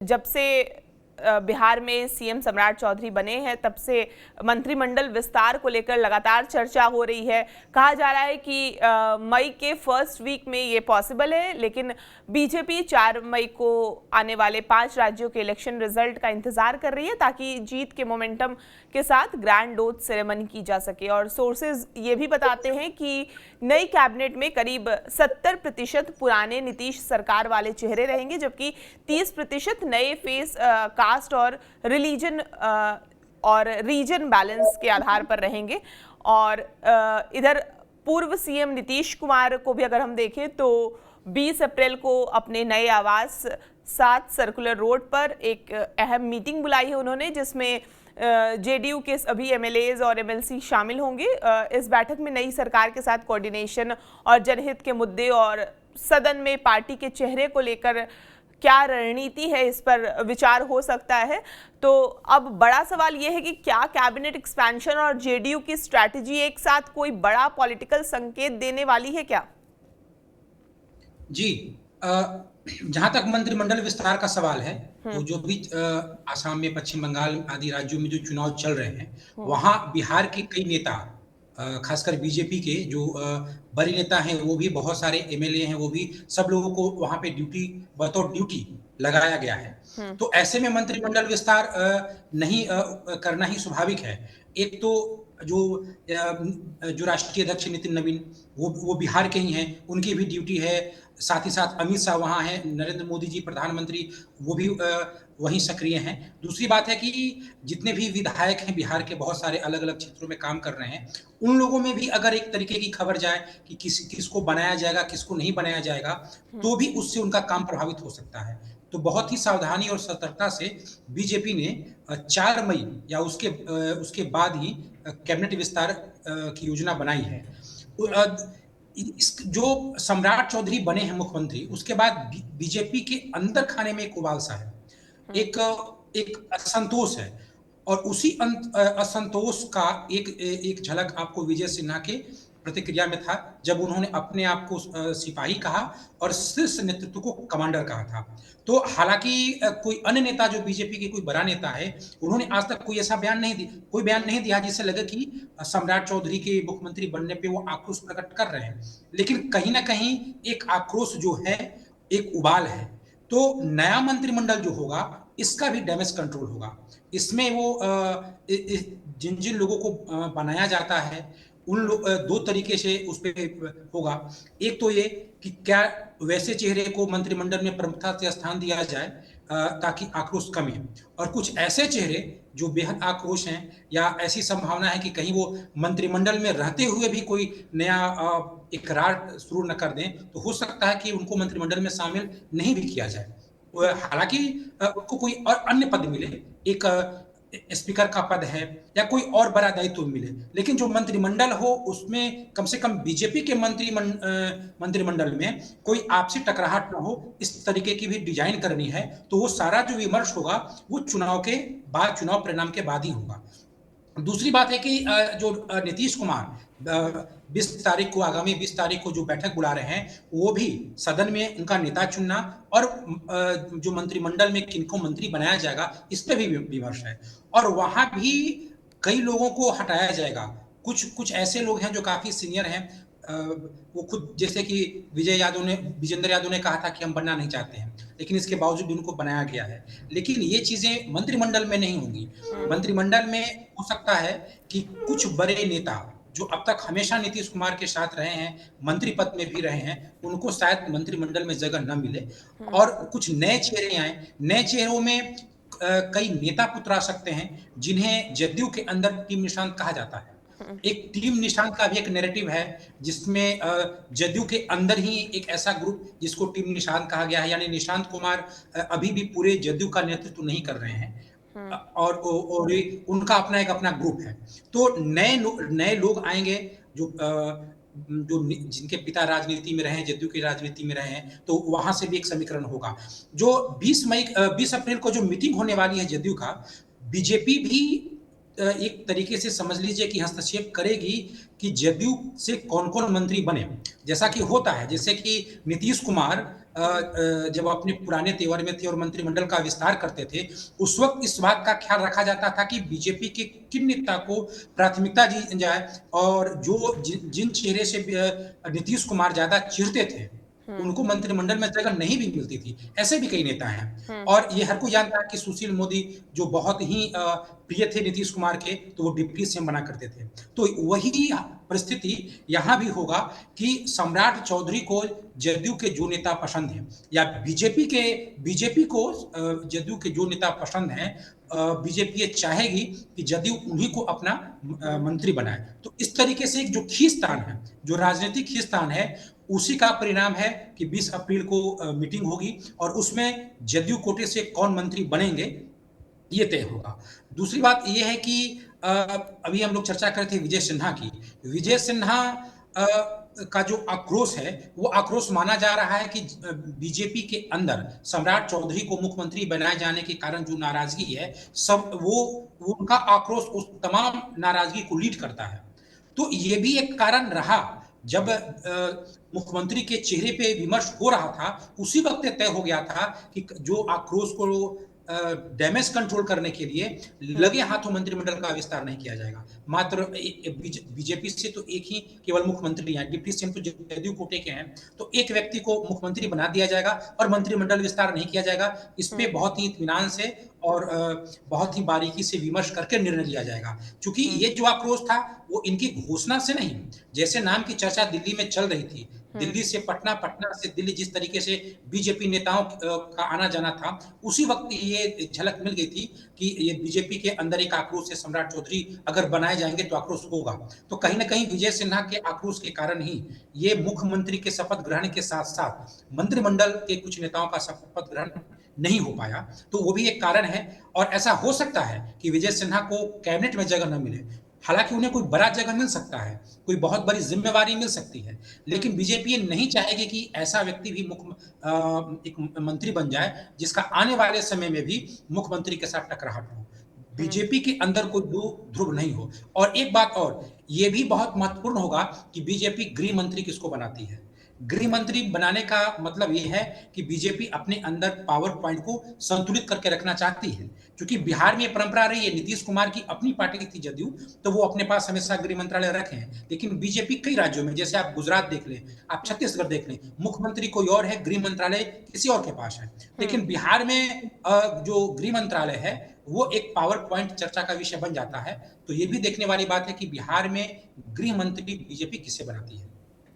जब से बिहार में सीएम सम्राट चौधरी बने हैं तब से मंत्रिमंडल विस्तार को लेकर लगातार चर्चा हो रही है। कहा जा रहा है कि मई के फर्स्ट वीक में ये पॉसिबल है, लेकिन बीजेपी 4 मई को आने वाले 5 राज्यों के इलेक्शन रिजल्ट का इंतजार कर रही है ताकि जीत के मोमेंटम के साथ ग्रैंड ओथ सेरेमनी की जा सके। और सोर्सेज ये भी बताते हैं कि नई कैबिनेट में करीब 70% पुराने नीतीश सरकार वाले चेहरे रहेंगे, जबकि 30% नए फेस कास्ट और रिलीजन और रीजन बैलेंस के आधार पर रहेंगे। और इधर पूर्व सीएम नीतीश कुमार को भी अगर हम देखें तो 20 अप्रैल को अपने नए आवास 7 सर्कुलर रोड पर एक अहम मीटिंग बुलाई है उन्होंने, जिसमें जेडीयू के सभी एमएलएज और एमएलसी शामिल होंगे। इस बैठक में नई सरकार के साथ कोऑर्डिनेशन और जनहित के मुद्दे और सदन में पार्टी के चेहरे को लेकर क्या रणनीति है, इस पर विचार हो सकता है। तो अब बड़ा सवाल यह है कि क्या कैबिनेट एक्सपेंशन और जेडीयू की स्ट्रैटेजी एक साथ कोई बड़ा पॉलिटिकल संकेत देने वाली है क्या? जी, जहां तक मंत्रिमंडल विस्तार का सवाल है, तो जो भी आसाम में, पश्चिम बंगाल आदि राज्यों में जो चुनाव चल रहे हैं, वहां बिहार के कई नेता, खासकर बीजेपी के जो बड़े नेता हैं, वो भी बहुत सारे एमएलए हैं, वो भी सब लोगों को वहां पे बतौर ड्यूटी लगाया गया है। तो ऐसे में मंत्रिमंडल विस्तार नहीं करना ही स्वाभाविक है। एक तो जो राष्ट्रीय अध्यक्ष नितिन नवीन, वो बिहार के ही हैं, उनकी भी ड्यूटी है। साथ ही साथ अमित शाह वहाँ हैं, नरेंद्र मोदी जी प्रधानमंत्री, वो भी वहीं सक्रिय हैं। दूसरी बात है कि जितने भी विधायक हैं बिहार के, बहुत सारे अलग अलग क्षेत्रों में काम कर रहे हैं, उन लोगों में भी अगर एक तरीके की खबर जाए कि किसको बनाया जाएगा, किसको नहीं बनाया जाएगा, तो भी उससे उनका काम प्रभावित हो सकता है। तो बहुत ही सावधानी और सतर्कता से बीजेपी ने 4 मई या उसके बाद ही कैबिनेट विस्तार की योजना बनाई है। जो सम्राट चौधरी बने हैं मुख्यमंत्री, उसके बाद बीजेपी के अंदर खाने में एक उबाल सा है, एक असंतोष है। और उसी असंतोष का एक झलक आपको विजय सिन्हा के प्रतिक्रिया में था, जब उन्होंने अपने आप को सिपाही कहा और शीर्ष नेतृत्व को कमांडर कहा था। तो हालांकि कोई अन्य नेता जो बीजेपी के कोई बड़ा नेता है, उन्होंने आज तक कोई ऐसा बयान नहीं दिया जिससे लगे कि सम्राट चौधरी के मुख्यमंत्री बनने पे वो आक्रोश प्रकट कर रहे हैं। लेकिन कहीं ना कहीं एक आक्रोश जो है, एक उबाल है। तो नया मंत्रिमंडल जो होगा, इसका भी डैमेज कंट्रोल होगा। इसमें वो जिन जिन लोगों को बनाया जाता है, उन दो तरीके से उस पे होगा। एक तो ये कि क्या वैसे चेहरे को मंत्रिमंडल में प्रमुखता से स्थान दिया जाए ताकि आक्रोश कमे, और कुछ ऐसे चेहरे जो बेहद आक्रोश हैं, या ऐसी संभावना है कि कहीं वो मंत्रिमंडल में रहते हुए भी कोई नया एक राज शुरू न कर दें, तो हो सकता है कि उनको मंत्रिमंडल में शामिल नहीं भी किया जाए। हालांकि उनको कोई और अन्य पद मिले, एक स्पीकर का पद है या कोई और बड़ा दायित्व मिले, लेकिन जो मंत्रिमंडल हो उसमें कम से कम बीजेपी के मंत्रिमंडल में कोई आपसी टकराहट न हो, इस तरीके की भी डिजाइन करनी है। तो वो सारा जो विमर्श होगा वो चुनाव परिणाम के बाद ही होगा। दूसरी बात है कि जो नीतीश कुमार 20 तारीख को जो बैठक बुला रहे हैं, वो भी सदन में उनका नेता चुनना और जो मंत्रिमंडल में किनको मंत्री बनाया जाएगा, इस पे भी विमर्श है। और वहां भी कई लोगों को हटाया जाएगा। कुछ ऐसे लोग हैं जो काफी सीनियर हैं, वो खुद, जैसे कि विजेंद्र यादव ने कहा था कि हम बनना नहीं चाहते हैं, लेकिन इसके बावजूद उनको बनाया गया है। लेकिन ये चीजें मंत्रिमंडल में नहीं होंगी। मंत्रिमंडल में हो सकता है कि कुछ बड़े नेता जो अब तक हमेशा नीतीश कुमार के साथ रहे हैं, मंत्री पद में भी रहे हैं, उनको शायद मंत्रिमंडल में जगह न मिले और कुछ नए चेहरे आए। नए चेहरों में कई नेता पुत्र आ सकते हैं जिन्हें जदयू के अंदर टीम निशांत कहा जाता है। एक टीम निशांत का भी एक नैरेटिव है, जिसमें जदयू के अंदर ही एक ऐसा ग्रुप जिसको टीम निशांत कहा गया है, यानी निशांत कुमार अभी भी पूरे जदयू का नेतृत्व नहीं कर रहे हैं, और उनका अपना ग्रुप है। तो नए लोग आएंगे जो जिनके पिता राजनीति में रहे हैं, जदयू की राजनीति में रहे हैं, तो वहां से भी एक समीकरण होगा। जो 20 अप्रैल को जो मीटिंग होने वाली है जदयू का, बीजेपी भी एक तरीके से समझ लीजिए कि हस्तक्षेप करेगी कि जदयू से कौन कौन मंत्री बने। जैसा कि होता है, जैसे कि नीतीश कुमार जब अपने पुराने तेवर में थे और मंत्रिमंडल का विस्तार करते थे, उस वक़्त इस बात का ख्याल रखा जाता था कि बीजेपी के किन नेता को प्राथमिकता दी जाए और जो जिन चेहरे से नीतीश कुमार ज़्यादा चिढ़ते थे, उनको मंत्रिमंडल में जगह नहीं भी मिलती थी। ऐसे भी कई नेता हैं और ये हर कोई जानता है कि सुशील मोदी जो बहुत ही प्रिय थे नीतीश कुमार के, तो वो डिप्टी सीएम बना करते थे। तो वही परिस्थिति यहाँ भी होगा कि सम्राट चौधरी को जदयू के जो नेता पसंद हैं या बीजेपी को जदयू के जो नेता पसंद हैं, बीजेपी ये चाहेगी कि जदयू उन्हीं को अपना मंत्री बनाए। तो इस तरीके से एक जो खींचतान है, जो राजनीतिक खींचतान है, उसी का परिणाम है कि 20 अप्रैल को मीटिंग होगी और उसमें जदयू कोटे से कौन मंत्री बनेंगे, ये तय होगा। दूसरी बात ये है कि अभी हम लोग चर्चा कर रहे थे विजय सिन्हा की। विजय सिन्हा का जो आक्रोश है, वो आक्रोश माना जा रहा है कि बीजेपी के अंदर सम्राट चौधरी को मुख्यमंत्री बनाए जाने के कारण जो नाराजगी है, सब वो उनका आक्रोश उस तमाम नाराजगी को लीड करता है। तो ये भी एक कारण रहा जब मुख्यमंत्री के चेहरे पे विमर्श हो रहा था, उसी वक्त तय हो गया था कि जो आक्रोश को डैमेज कंट्रोल करने के लिए लगे हाथों मंत्रिमंडल का विस्तार नहीं किया जाएगा। मात्र बीजेपी से तो एक ही केवल मुख्यमंत्री हैं, डिप्टी सीएम तो जदयू कोटे के हैं, तो एक व्यक्ति को मुख्यमंत्री बना दिया जाएगा और मंत्रिमंडल विस्तार नहीं किया जाएगा। इस पे बहुत ही इत्मीनान से और बहुत ही बारीकी से विमर्श करके निर्णय लिया जाएगा। चूंकि ये जो आक्रोश था वो इनकी घोषणा से नहीं, जैसे नाम की चर्चा दिल्ली में चल रही थी, दिल्ली से पटना, पटना से दिल्ली, जिस तरीके से बीजेपी नेताओं का आना जाना था, उसी वक्त ये झलक मिल गई थी कि ये बीजेपी के अंदर एक आक्रोश है, सम्राट चौधरी अगर बनाए जाएंगे तो आक्रोश होगा। तो कहीं ना कहीं विजय सिन्हा के आक्रोश के कारण ही ये मुख्यमंत्री के शपथ ग्रहण के साथ साथ मंत्रिमंडल के कुछ नेताओं का शपथ ग्रहण नहीं हो पाया। तो वो भी एक कारण है और ऐसा हो सकता है कि विजय सिन्हा को कैबिनेट में जगह न मिले। हालांकि उन्हें कोई बड़ा जगह मिल सकता है, कोई बहुत बड़ी जिम्मेवारी मिल सकती है, लेकिन बीजेपी ये नहीं चाहेगी कि ऐसा व्यक्ति भी एक मंत्री बन जाए जिसका आने वाले समय में भी मुख्यमंत्री के साथ टकराहट हो। बीजेपी के अंदर कोई दो ध्रुव नहीं हो। और एक बात और, ये भी बहुत महत्वपूर्ण होगा कि बीजेपी गृह मंत्री किसको बनाती है। गृह मंत्री बनाने का मतलब यह है कि बीजेपी अपने अंदर पावर पॉइंट को संतुलित करके रखना चाहती है, क्योंकि बिहार में परंपरा रही है, नीतीश कुमार की अपनी पार्टी की थी जदयू, तो वो अपने पास हमेशा गृह मंत्रालय रखे हैं। लेकिन बीजेपी कई राज्यों में, जैसे आप गुजरात देख लें, आप छत्तीसगढ़ देख लें, मुख्यमंत्री कोई और है, गृह मंत्रालय किसी और के पास है। लेकिन बिहार में जो गृह मंत्रालय है वो एक पावर पॉइंट चर्चा का विषय बन जाता है। तो ये भी देखने वाली बात है कि बिहार में गृह मंत्री बीजेपी किसे बनाती है।